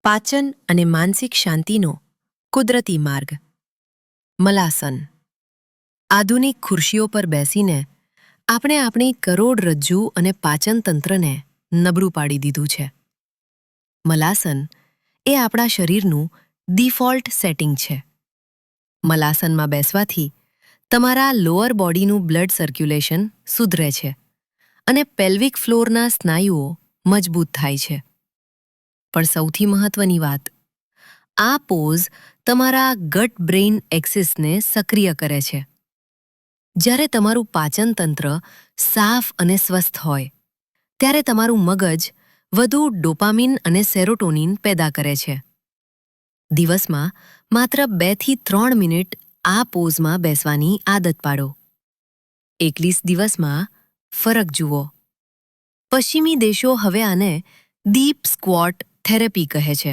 પાચન અને માનસિક શાંતિનો કુદરતી માર્ગ. મલાસન. આધુનિક ખુરશીઓ પર બેસીને આપણે આપણી કરોડરજ્જુ અને પાચન તંત્રને નબળું પાડી દીધું છે. મલાસન એ આપણા શરીરનું ડિફોલ્ટ સેટિંગ છે. મલાસનમાં બેસવાથી તમારા લોઅર બોડીનું બ્લડ સર્ક્યુલેશન સુધરે છે અને પેલ્વિક ફ્લોરના સ્નાયુઓ મજબૂત થાય છે. પણ સૌથી મહત્વની વાત, આ પોઝ તમારા ગટ બ્રેઇન એક્સિસને સક્રિય કરે છે. જ્યારે તમારું પાચન તંત્ર સાફ અને સ્વસ્થ હોય, ત્યારે તમારું મગજ વધુ ડોપામિન અને સેરોટોનિન પેદા કરે છે. દિવસમાં માત્ર 2 થી 3 મિનિટ આ પોઝમાં બેસવાની આદત પાડો. 21 દિવસમાં ફરક જુઓ. પશ્ચિમી દેશો હવે આને ડીપ સ્ક્વોટ થેરેપી કહે છે.